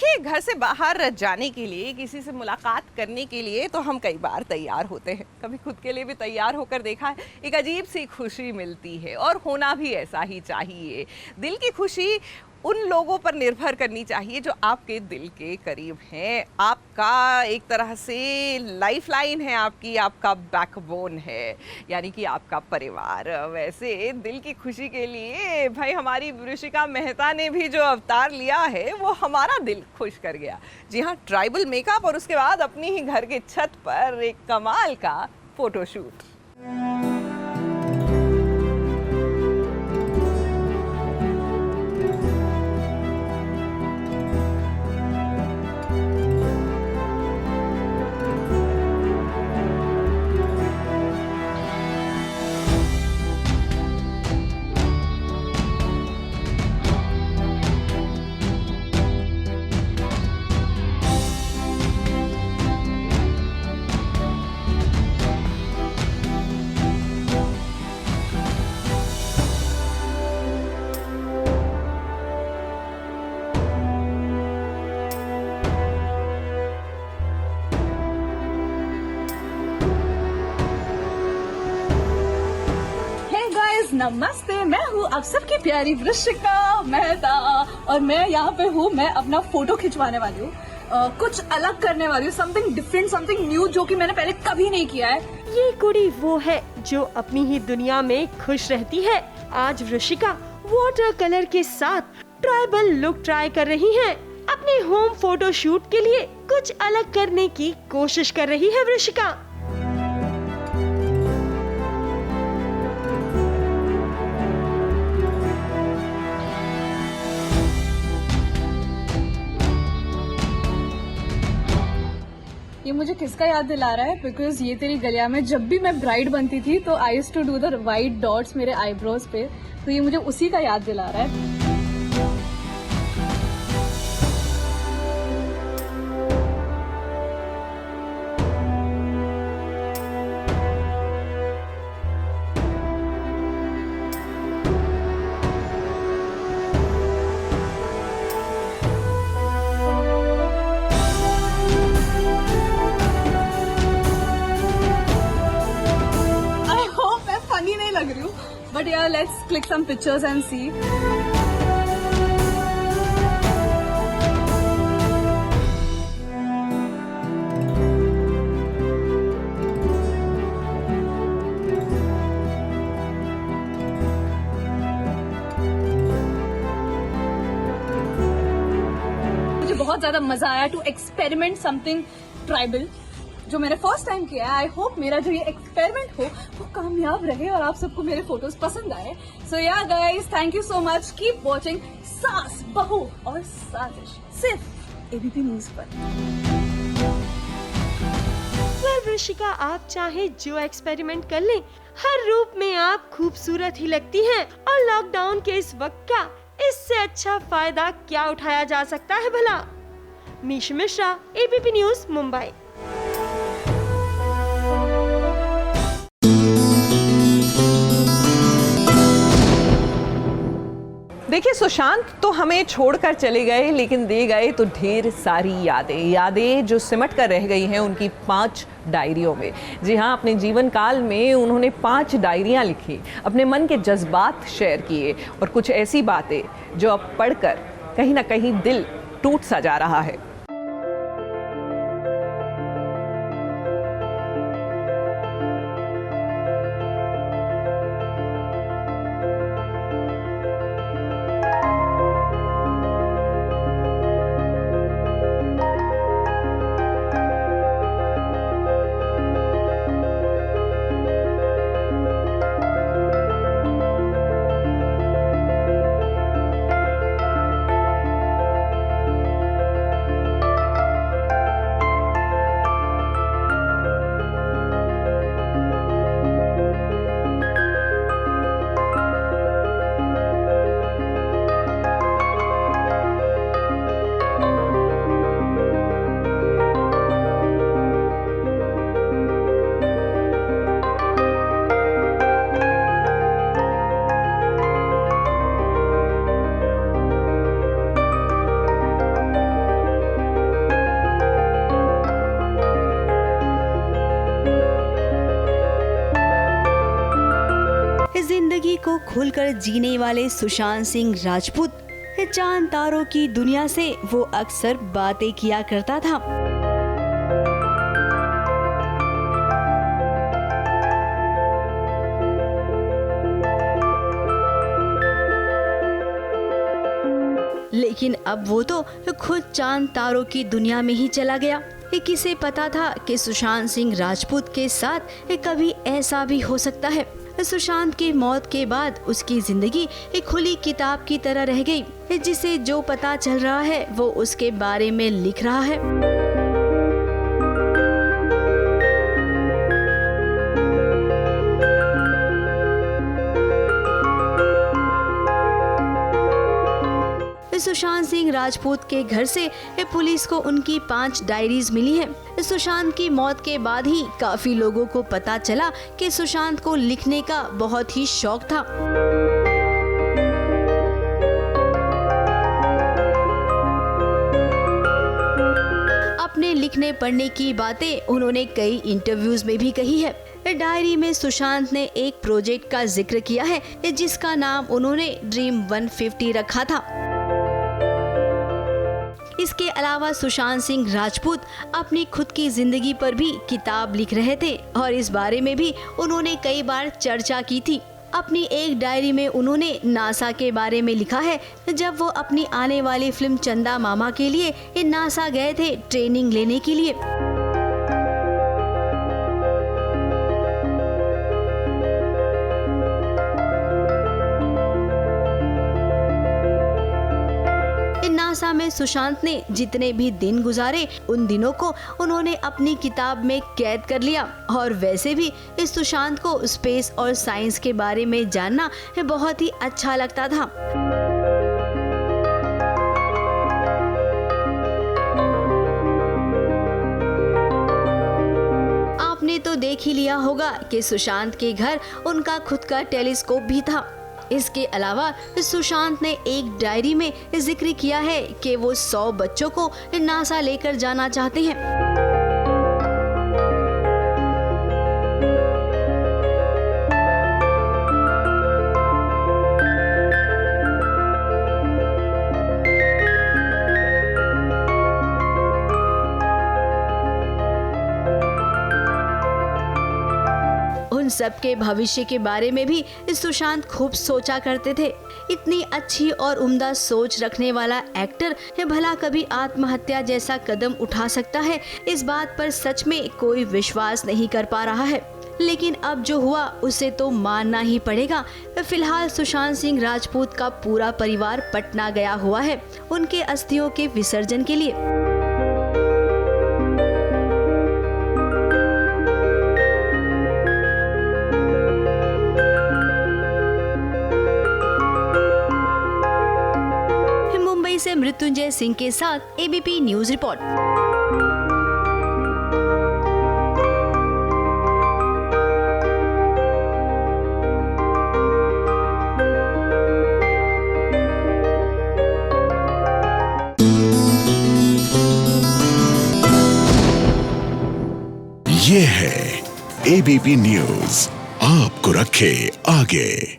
देखिए, घर से बाहर जाने के लिए, किसी से मुलाकात करने के लिए तो हम कई बार तैयार होते हैं। कभी खुद के लिए भी तैयार होकर देखा है, एक अजीब सी खुशी मिलती है और होना भी ऐसा ही चाहिए। दिल की खुशी उन लोगों पर निर्भर करनी चाहिए जो आपके दिल के करीब हैं। आपका एक तरह से लाइफलाइन है, आपका बैकबोन है, यानी कि आपका परिवार। वैसे दिल की खुशी के लिए भाई हमारी ऋषिका मेहता ने भी जो अवतार लिया है वो हमारा दिल खुश कर गया। जी हाँ, ट्राइबल मेकअप और उसके बाद अपनी ही घर के छत पर एक कमाल का फोटोशूट। नमस्ते, मैं हूँ आप सबकी प्यारी ऋषिका मेहता और मैं यहाँ पे हूँ। मैं अपना फोटो खिंचवाने वाली हूँ, कुछ अलग करने वाली हूँ, समथिंग डिफरेंट, समथिंग न्यू जो कि मैंने पहले कभी नहीं किया है। ये कुड़ी वो है जो अपनी ही दुनिया में खुश रहती है। आज ऋषिका वाटर कलर के साथ ट्राइबल लुक ट्राई कर रही है। अपने होम फोटो शूट के लिए कुछ अलग करने की कोशिश कर रही है ऋषिका। ये मुझे किसका याद दिला रहा है? बिकॉज ये तेरी गलिया में जब भी मैं ब्राइड बनती थी तो I used to do the white dots मेरे आईब्रोज पे, तो ये मुझे उसी का याद दिला रहा है। But yeah, let's click some pictures and see. मुझे बहुत ज्यादा मजा आया टू एक्सपेरिमेंट समथिंग ट्राइबल जो मैंने फर्स्ट टाइम किया है। आई होप मेरा जो ये एक्सपेरिमेंट हो वो कामयाब रहे और आप सबको मेरे फोटोज पसंद आए। सो या guys, thank you so much. Keep watching सास, बहू और साजिश सिर्फ एबीपी न्यूज पर। ऋषिका, आप चाहे जो एक्सपेरिमेंट कर लें, हर रूप में आप खूबसूरत ही लगती हैं। और लॉकडाउन के इस वक्त का इससे अच्छा फायदा क्या उठाया जा सकता है भला। मीशू मिश्रा, एबीपी न्यूज, मुंबई। देखिए, सुशांत तो हमें छोड़कर चले गए, लेकिन दे गए तो ढेर सारी यादें जो सिमट कर रह गई हैं उनकी 5 डायरियों में। जी हाँ, अपने जीवन काल में उन्होंने 5 डायरियाँ लिखी, अपने मन के जज्बात शेयर किए और कुछ ऐसी बातें जो अब पढ़कर कहीं ना कहीं दिल टूट सा जा रहा है। जिंदगी को खुलकर जीने वाले सुशांत सिंह राजपूत चांद तारों की दुनिया से वो अक्सर बातें किया करता था। लेकिन अब वो तो खुद चांद तारों की दुनिया में ही चला गया। किसे पता था कि सुशांत सिंह राजपूत के साथ कभी ऐसा भी हो सकता है। सुशांत की मौत के बाद उसकी जिंदगी एक खुली किताब की तरह रह गई, जिसे जो पता चल रहा है वो उसके बारे में लिख रहा है। सुशांत सिंह राजपूत के घर से पुलिस को उनकी 5 डायरीज मिली हैं। सुशांत की मौत के बाद ही काफी लोगों को पता चला कि सुशांत को लिखने का बहुत ही शौक था। अपने लिखने पढ़ने की बातें उन्होंने कई इंटरव्यूज में भी कही है। डायरी में सुशांत ने एक प्रोजेक्ट का जिक्र किया है, जिसका नाम उन्होंने ड्रीम 150 रखा था। इसके अलावा सुशांत सिंह राजपूत अपनी खुद की जिंदगी पर भी किताब लिख रहे थे और इस बारे में भी उन्होंने कई बार चर्चा की थी। अपनी एक डायरी में उन्होंने नासा के बारे में लिखा है, जब वो अपनी आने वाली फिल्म चंदा मामा के लिए नासा गए थे ट्रेनिंग लेने के लिए। नासा में सुशांत ने जितने भी दिन गुजारे उन दिनों को उन्होंने अपनी किताब में कैद कर लिया। और वैसे भी इस सुशांत को स्पेस और साइंस के बारे में जानना बहुत ही अच्छा लगता था। आपने तो देख ही लिया होगा कि सुशांत के घर उनका खुद का टेलीस्कोप भी था। इसके अलावा सुशांत ने एक डायरी में जिक्र किया है कि वो 100 बच्चों को नासा लेकर जाना चाहते हैं। सबके भविष्य के बारे में भी सुशांत खूब सोचा करते थे। इतनी अच्छी और उम्दा सोच रखने वाला एक्टर भला कभी आत्महत्या जैसा कदम उठा सकता है, इस बात पर सच में कोई विश्वास नहीं कर पा रहा है। लेकिन अब जो हुआ उसे तो मानना ही पड़ेगा। फिलहाल सुशांत सिंह राजपूत का पूरा परिवार पटना गया हुआ है उनके अस्थियों के विसर्जन के लिए। से मृत्युंजय सिंह के साथ एबीपी न्यूज रिपोर्ट। ये है एबीपी न्यूज, आपको रखे आगे।